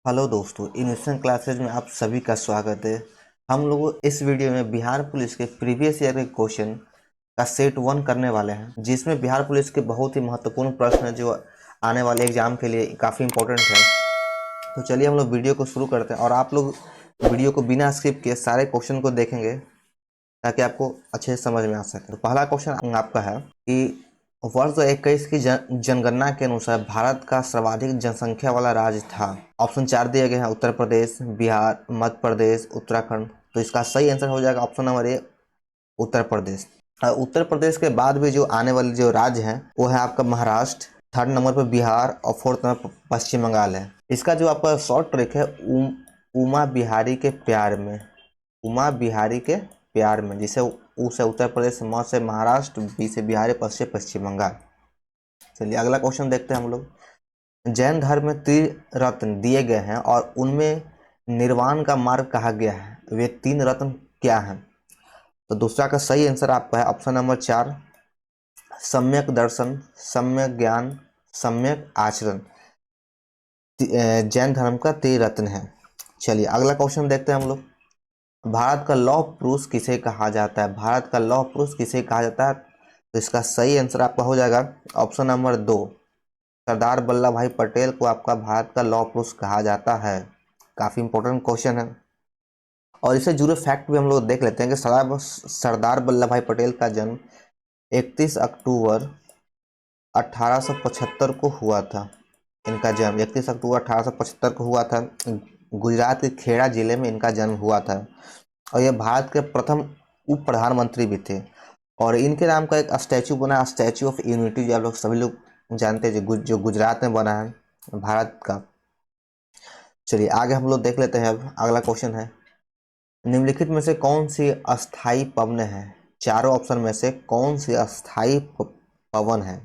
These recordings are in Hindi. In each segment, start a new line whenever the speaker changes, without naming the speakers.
हेलो दोस्तों, इन्वेस्टिंग क्लासेज में आप सभी का स्वागत है। हम लोग इस वीडियो में बिहार पुलिस के प्रीवियस ईयर के क्वेश्चन का सेट 1 करने वाले हैं, जिसमें बिहार पुलिस के बहुत ही महत्वपूर्ण प्रश्न है जो आने वाले एग्जाम के लिए काफ़ी इंपॉर्टेंट है। तो चलिए हम लोग वीडियो को शुरू करते हैं और आप लोग वीडियो को बिना स्किप किए सारे क्वेश्चन को देखेंगे ताकि आपको अच्छे से समझ में आ सके। तो पहला क्वेश्चन आपका है कि वर्ष 2021 की जनगणना के अनुसार भारत का सर्वाधिक जनसंख्या वाला राज्य था। ऑप्शन 4 दिए गए हैं: उत्तर प्रदेश, बिहार, मध्य प्रदेश, उत्तराखंड। तो इसका सही आंसर हो जाएगा option number A, Uttar Pradesh. Uttar Pradesh के बाद भी जो आने वाले जो राज्य हैं वो है आपका महाराष्ट्र, थर्ड नंबर पर बिहार और फोर्थ नंबर पर पश्चिम बंगाल है। इसका जो आपका शॉर्ट ट्रिक है उमा बिहारी के प्यार में, उमा बिहारी के प्यार में, जिसे उ से उत्तर प्रदेश, म से महाराष्ट्र, बी से बिहार, पश्चिम से पश्चिम बंगाल। चलिए अगला क्वेश्चन देखते हैं हम लोग। जैन धर्म में त्रिरत्न दिए गए हैं और उनमें निर्वाण का मार्ग कहा गया है, वे 3 रत्न क्या हैं? तो दूसरा का सही आंसर आपका है ऑप्शन नंबर 4, सम्यक दर्शन, सम्यक ज्ञान, सम्यक आचरण। जैन धर्म का त्रिरत्न है। चलिए अगला क्वेश्चन देखते हैं हम लोग। भारत का लौह पुरुष किसे कहा जाता है? भारत का लौह पुरुष किसे कहा जाता है? तो इसका सही आंसर आपका हो जाएगा ऑप्शन नंबर 2, सरदार वल्लभ भाई पटेल को आपका भारत का लौह पुरुष कहा जाता है। काफी इंपॉर्टेंट क्वेश्चन है और इससे जुड़े फैक्ट भी हम लोग देख लेते हैं कि सरदार वल्लभ भाई पटेल का जन्म 31 अक्टूबर 1875 को हुआ था। इनका जन्म 31 अक्टूबर 1875 को हुआ था। गुजरात के खेड़ा जिले में इनका जन्म हुआ था और ये भारत के प्रथम उप प्रधानमंत्री भी थे। और इनके नाम का एक स्टैचू बना, स्टैचू ऑफ यूनिटी, जो आप लोग सभी लोग जानते हैं, जो गुजरात में बना है भारत का। चलिए आगे हम लोग देख लेते हैं। अब अगला क्वेश्चन है, निम्नलिखित में से कौन सी अस्थाई पवन है? चारों ऑप्शन में से कौन सी अस्थाई पवन है?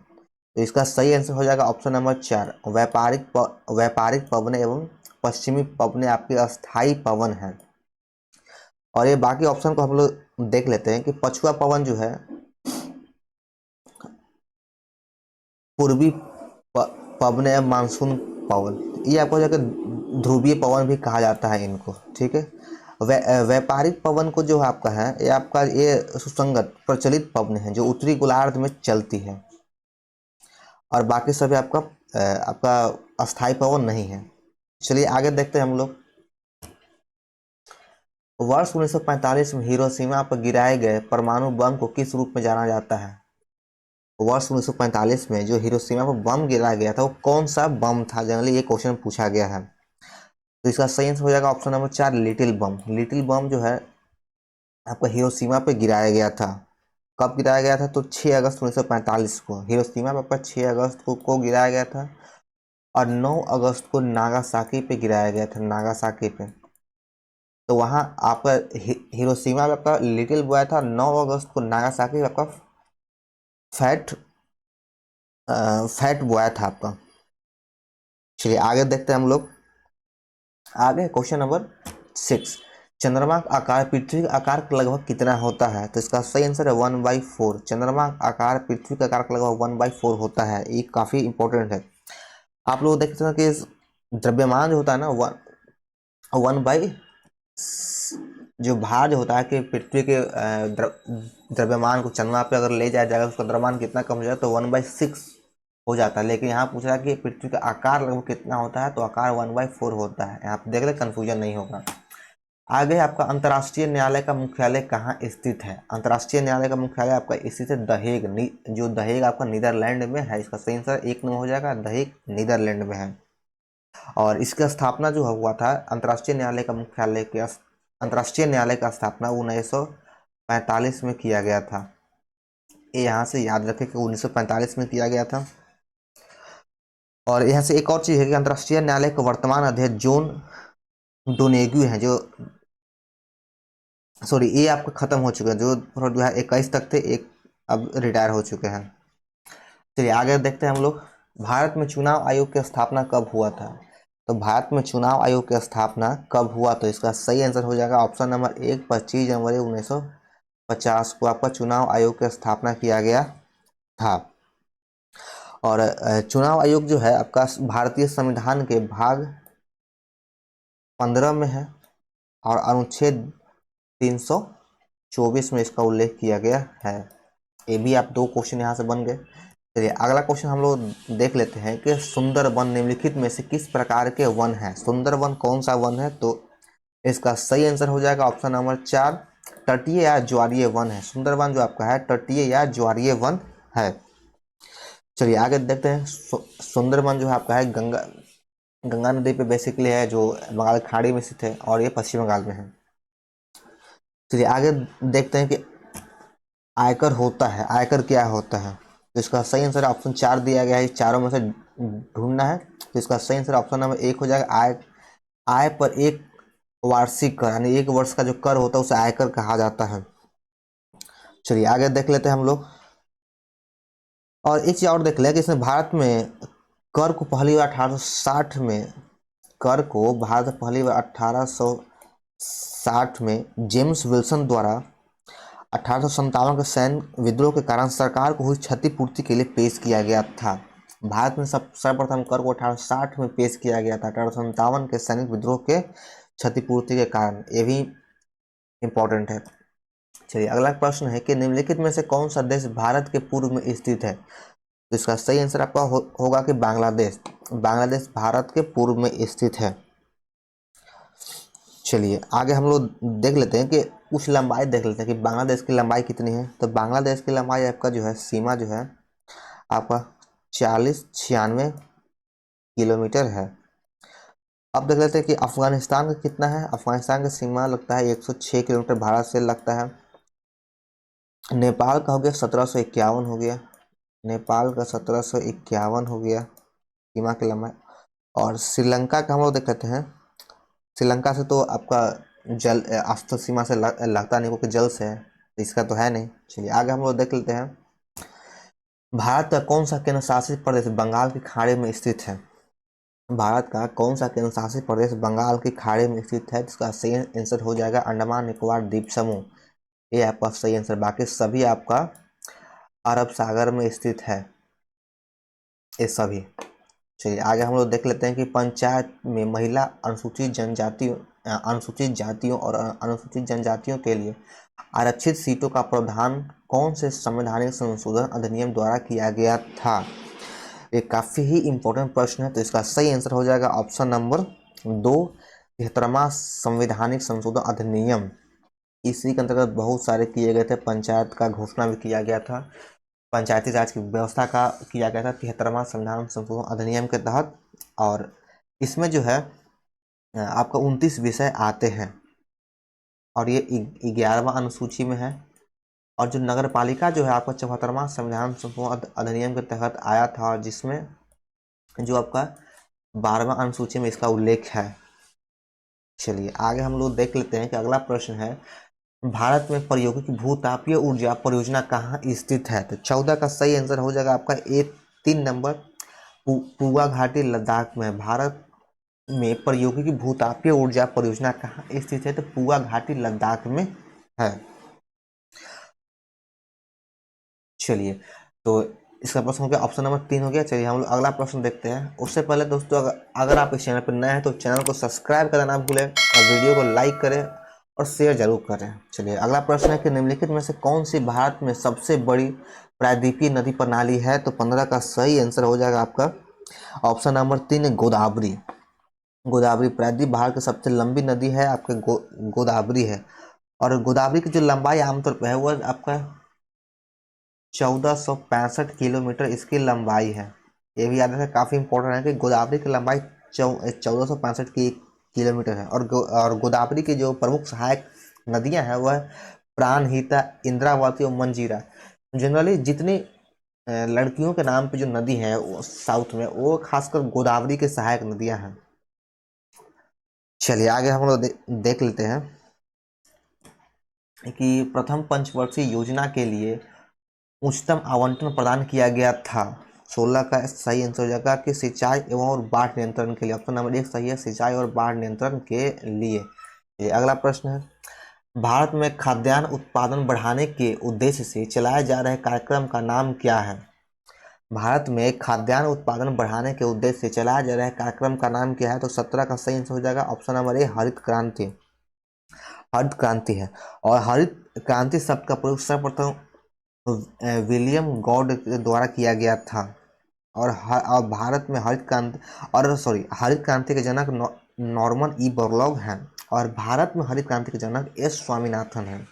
तो इसका सही आंसर हो जाएगा ऑप्शन नंबर 4, व्यापारिक पवन एवं पश्चिमी पवन आपके अस्थाई पवन है। और ये बाकी ऑप्शन को हम लोग देख लेते हैं कि पछुआ पवन जो है, पूर्वी पवन या मानसून पवन, ये आपको जाकर ध्रुवीय पवन भी कहा जाता है इनको। ठीक है। व्यापारिक पवन को जो आपका है ये आपका ये सुसंगत प्रचलित पवन है जो उत्तरी गोलार्ध में चलती है और बाकी सभी आपका अस्थाई पवन नहीं है। चलिए आगे देखते हैं हम लोग। वर्ष 1945 में हिरोशिमा पर गिराए गए परमाणु बम को किस रूप में जाना जाता है? वर्ष 1945 में जो हिरोशिमा पर बम गिराया गया था वो कौन सा बम था? जनरली ये क्वेश्चन पूछा गया है। तो इसका सही आंसर हो जाएगा ऑप्शन नंबर 4, लिटिल बम। लिटिल बम जो है आपका हिरोशिमा पे गिराया गया था। कब गिराया गया था? तो 6 अगस्त 1945 को हिरोशिमा पर आपका 6 अगस्त को गिराया गया था और 9 अगस्त को नागासाकी पे गिराया गया था, नागासाकी पे। तो वहाँ आपका हिरोशिमा में आपका लिटिल बॉय था, 9 अगस्त को नागासाकी में आपका फैट फैट बॉय था आपका। चलिए आगे देखते हैं हम लोग। आगे क्वेश्चन नंबर 6, चंद्रमा का आकार पृथ्वी के आकार का लगभग कितना होता है? तो इसका सही आंसर है 1/4। चंद्रमा का आकार पृथ्वी के आकार का लगभग 1/4 होता है। ये काफी इंपॉर्टेंट है। आप लोग देखते हैं कि द्रव्यमान जो होता है ना, 1 बाई जो भार जो होता है कि पृथ्वी के द्रव्यमान को चंद्रमा पे अगर ले जाया जाएगा उसका द्रव्यमान कितना कम हो जाएगा, तो 1/6 हो जाता है। लेकिन यहाँ पूछ रहा है कि पृथ्वी का आकार लगभग कितना होता है, तो आकार 1/4 होता है। यहाँ पे देख ले, कंफ्यूजन नहीं होगा। आगे आपका अंतर्राष्ट्रीय न्यायालय का मुख्यालय कहाँ स्थित है? अंतर्राष्ट्रीय न्यायालय का मुख्यालय आपका स्थित है दहेग, जो दहेग आपका नीदरलैंड में है। इसका सही आंसर 1 नंबर हो जाएगा, दहेग नीदरलैंड में है। और इसकी स्थापना जो हुआ था अंतर्राष्ट्रीय न्यायालय का मुख्यालय के अंतर्राष्ट्रीय न्यायालय का स्थापना 1945 में किया गया था। ये यहाँ से याद रखें कि 1945 में किया गया था। और यहाँ से एक और चीज़ है कि अंतर्राष्ट्रीय न्यायालय के वर्तमान अध्यक्ष जॉन डोनेग्यू हैं, जो सॉरी ये आपका खत्म हो चुके हैं, जो 2021 तक थे, एक अब रिटायर हो चुके हैं। चलिए आगे देखते हैं हम लोग। भारत में चुनाव आयोग की स्थापना कब हुआ था? तो भारत में चुनाव आयोग की स्थापना कब हुआ? तो इसका सही आंसर हो जाएगा ऑप्शन नंबर 1, 25 जनवरी 1950 को आपका चुनाव आयोग की स्थापना किया गया था। और चुनाव आयोग जो है आपका भारतीय संविधान के भाग 15 में है और अनुच्छेद 324 में इसका उल्लेख किया गया है। ये भी आप 2 क्वेश्चन यहाँ से बन गए। चलिए अगला क्वेश्चन हम लोग देख लेते हैं कि सुंदर वन निम्नलिखित में से किस प्रकार के वन है। सुंदर वन कौन सा वन है, तो इसका सही आंसर हो जाएगा ऑप्शन नंबर 4, तटीय या ज्वारीय वन है। सुंदर वन जो आपका है तटीय या ज्वारीय वन है। चलिए आगे देखते हैं। सुंदर वन जो है आपका है गंगा नदी पे बेसिकली है, जो बंगाल की खाड़ी में स्थित है और ये पश्चिम बंगाल में है। चलिए आगे देखते हैं कि आयकर होता है, आयकर क्या होता है। तो इसका सही आंसर ऑप्शन 4 दिया गया है। चारों में से ढूंढना है, तो इसका सही आंसर ऑप्शन नंबर 1 हो जाएगा। आय पर एक वार्षिक कर, यानी 1 वर्ष का जो कर होता है उसे आयकर कहा जाता है। चलिए आगे देख लेते हैं हम लोग। और एक चीज और देख लें कि इसमें भारत में कर को पहली बार 1860 में, कर को भारत पहली बार 1860 में जेम्स विल्सन द्वारा 1857 के सैन्य विद्रोह के कारण सरकार को हुई क्षतिपूर्ति के लिए पेश किया गया था। भारत में सर्वप्रथम कर को 1860 में पेश किया गया था, 1857 के सैनिक विद्रोह के क्षतिपूर्ति के कारण। ये भी इम्पोर्टेंट है। चलिए अगला प्रश्न है कि निम्नलिखित में से कौन सा देश भारत के पूर्व में स्थित है। तो इसका सही आंसर आपका होगा कि बांग्लादेश। बांग्लादेश भारत के पूर्व में स्थित है। चलिए आगे हम लोग देख लेते हैं कि कुछ लंबाई देख लेते हैं कि बांग्लादेश की लंबाई कितनी है। तो बांग्लादेश की लंबाई आपका जो है सीमा जो है आपका 40-96 किलोमीटर है। अब देख लेते हैं कि अफगानिस्तान का कितना है। अफगानिस्तान का सीमा लगता है 106 किलोमीटर भारत से लगता है। नेपाल का हो गया 1751 हो गया, नेपाल का 1751 हो गया सीमा की लंबाई। और श्रीलंका का हम लोग देख लेते हैं। श्रीलंका से तो आपका जल आस्था सीमा से लगता नहीं, क्योंकि जल से है, तो इसका तो है नहीं। चलिए आगे हम लोग देख लेते हैं। भारत का कौन सा केंद्र शासित प्रदेश बंगाल की खाड़ी में स्थित है। भारत का कौन सा केंद्र शासित प्रदेश बंगाल की खाड़ी में स्थित है। जिसका सही आंसर हो जाएगा अंडमान निकोबार द्वीप समूह। ये आपका सही आंसर। बाकी सभी आपका अरब सागर में स्थित है, ये सभी। चलिए आगे हम लोग देख लेते हैं कि पंचायत में महिला अनुसूचित जातियों और अनुसूचित जनजातियों के लिए आरक्षित सीटों का प्रावधान कौन से संवैधानिक संशोधन अधिनियम द्वारा किया गया था। ये काफ़ी ही इम्पोर्टेंट प्रश्न है। तो इसका सही आंसर हो जाएगा ऑप्शन नंबर 2, 73वां संवैधानिक संशोधन अधिनियम। इसी के अंतर्गत बहुत सारे किए गए थे। पंचायत का घोषणा भी किया गया था, पंचायती राज की व्यवस्था का किया गया था 73वां संविधान संशोधन अधिनियम के तहत। और इसमें जो है आपका 29 विषय आते हैं और ये 11वां अनुसूची में है। और जो नगर पालिका जो है आपका 74वां संविधान संशोधन अधिनियम के तहत आया था, और जिसमें जो आपका 12वां अनुसूची में इसका उल्लेख है। चलिए आगे हम लोग देख लेते हैं कि अगला प्रश्न है, भारत में प्रायोगिक भूतापीय ऊर्जा परियोजना कहाँ स्थित है। तो 14 का सही आंसर हो जाएगा आपका ए 3 नंबर, पुआ घाटी लद्दाख में। भारत में प्रायोगिक भूतापीय ऊर्जा परियोजना कहाँ स्थित है। तो पुआ घाटी लद्दाख में है। चलिए तो इसका प्रश्न हो गया ऑप्शन नंबर 3 हो गया। चलिए हम लोग अगला प्रश्न देखते हैं। उससे पहले दोस्तों अगर आप इस चैनल पर नए हैं तो चैनल को सब्सक्राइब करना ना भूलें और वीडियो को लाइक करें और शेयर जरूर करें। चलिए अगला प्रश्न है कि निम्नलिखित में से कौन सी भारत में सबसे बड़ी प्रायद्वीपीय नदी प्रणाली है। तो 15 का सही आंसर हो जाएगा आपका ऑप्शन नंबर 3, गोदावरी। गोदावरी प्रायद्वीप भारत की सबसे लंबी नदी है, आपके गोदावरी है। और गोदावरी की जो लंबाई आमतौर पर है वह आपका 1465 किलोमीटर इसकी लंबाई है। ये भी याद रखना काफ़ी इंपॉर्टेंट है कि गोदावरी की लंबाई 1465 किलोमीटर है। और गोदावरी की जो प्रमुख सहायक नदियां हैं वह प्राणहिता, इंद्रावती और मंजीरा। जनरली जितनी लड़कियों के नाम पे जो नदी है साउथ में, वो खासकर गोदावरी के सहायक नदियां हैं। चलिए आगे हम लोग देख लेते हैं कि प्रथम पंचवर्षीय योजना के लिए उच्चतम आवंटन प्रदान किया गया था। 16 का सही आंसर हो जाएगा कि सिंचाई एवं और बाढ़ नियंत्रण के लिए। ऑप्शन नंबर 1 सही है, सिंचाई और बाढ़ नियंत्रण के लिए। ये अगला प्रश्न है, भारत में खाद्यान्न उत्पादन बढ़ाने के उद्देश्य से चलाए जा रहे कार्यक्रम का नाम क्या है। भारत में खाद्यान्न उत्पादन बढ़ाने के उद्देश्य से चलाया जा रहा कार्यक्रम का नाम क्या है? तो 17 का सही आंसर हो जाएगा ऑप्शन नंबर ए, हरित क्रांति। हरित क्रांति है। और हरित क्रांति शब्द का प्रयोग सर्वप्रथम विलियम गॉड के द्वारा किया गया था। और भारत में हरित क्रांति के जनक नॉर्मन ई बोरलॉग हैं। और भारत में हरित क्रांति के जनक एस स्वामीनाथन हैं।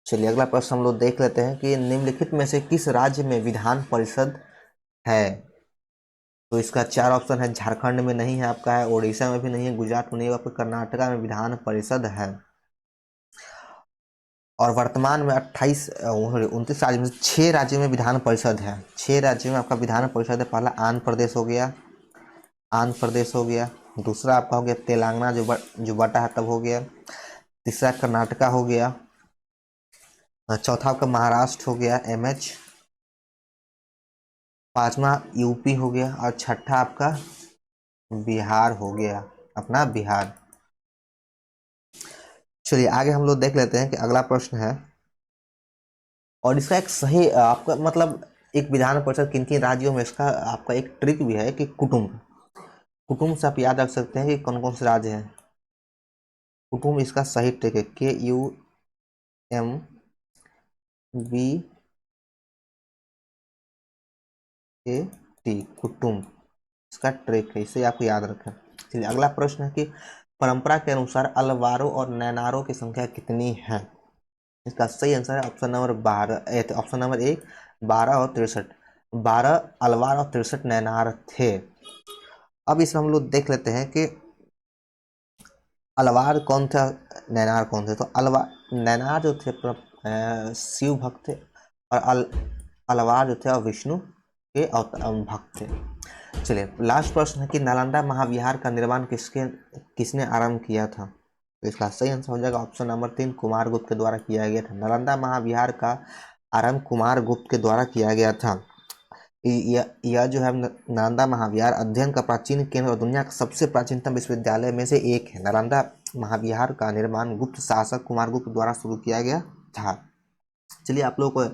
चलिए अगला प्रश्न हम लोग देख लेते हैं कि निम्नलिखित में से किस राज्य में विधान परिषद है? तो इसका 4 ऑप्शन है। झारखंड में नहीं है आपका, है उड़ीसा में भी नहीं है, गुजरात में नहीं है, आपका कर्नाटका में विधान परिषद है। और वर्तमान में 29 राज्य में 6 राज्यों में विधान परिषद है। 6 राज्यों में आपका विधान परिषद है। पहला आंध्र प्रदेश हो गया, दूसरा आपका हो गया तेलंगाना जो बटा है तब हो गया, तीसरा कर्नाटका हो गया, चौथा आपका महाराष्ट्र हो गया MH, पांचवा यूपी हो गया और छठा आपका बिहार हो गया, अपना बिहार। चलिए आगे हम लोग देख लेते हैं कि अगला प्रश्न है। और इसका एक सही आपका मतलब एक विधान परिषद किन किन राज्यों में, इसका आपका एक ट्रिक भी है कि कुटुंब से आप याद रख सकते हैं कि कौन कौन से राज्य हैं। कुटुंब इसका सही ट्रिक है, KUMBAT, कुटुंब इसका ट्रिक है, इसे आपको याद रखें। चलिए अगला प्रश्न है कि परंपरा के अनुसार अलवारों और नैनारों की संख्या कितनी है? इसका सही आंसर है ऑप्शन नंबर 12, ऑप्शन नंबर 1 12 और 63। 12 अलवार और 63 नैनार थे। अब इसमें हम लोग देख लेते हैं कि अलवार कौन था, नैनार कौन थे। तो नैनार जो थे शिव भक्त थे, और अलवार जो थे विष्णु के भक्त थे। चलिए लास्ट प्रश्न है कि नालंदा महाविहार का निर्माण किसने आरंभ किया था? तो इसका सही आंसर हो जाएगा ऑप्शन नंबर 3 कुमारगुप्त के द्वारा किया गया था। नालंदा महाविहार का आरंभ कुमारगुप्त के द्वारा किया गया था। यह जो है नालंदा महाविहार अध्ययन का प्राचीन केंद्र और दुनिया का सबसे प्राचीनतम विश्वविद्यालय में से एक है। नालंदा महाविहार का निर्माण गुप्त शासक कुमारगुप्त द्वारा शुरू किया गया था। चलिए आप लोगों को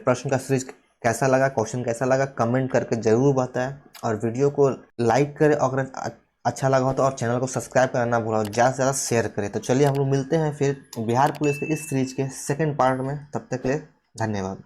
प्रश्न का सीरीज कैसा लगा, क्वेश्चन कैसा लगा, कमेंट करके जरूर बताएं। और वीडियो को लाइक करें, अगर अच्छा लगा हो तो, और चैनल को सब्सक्राइब करना भूला, ज़्यादा से ज़्यादा शेयर करें। तो चलिए हम लोग मिलते हैं फिर बिहार पुलिस के इस सीरीज के सेकंड पार्ट में। तब तक के लिए धन्यवाद।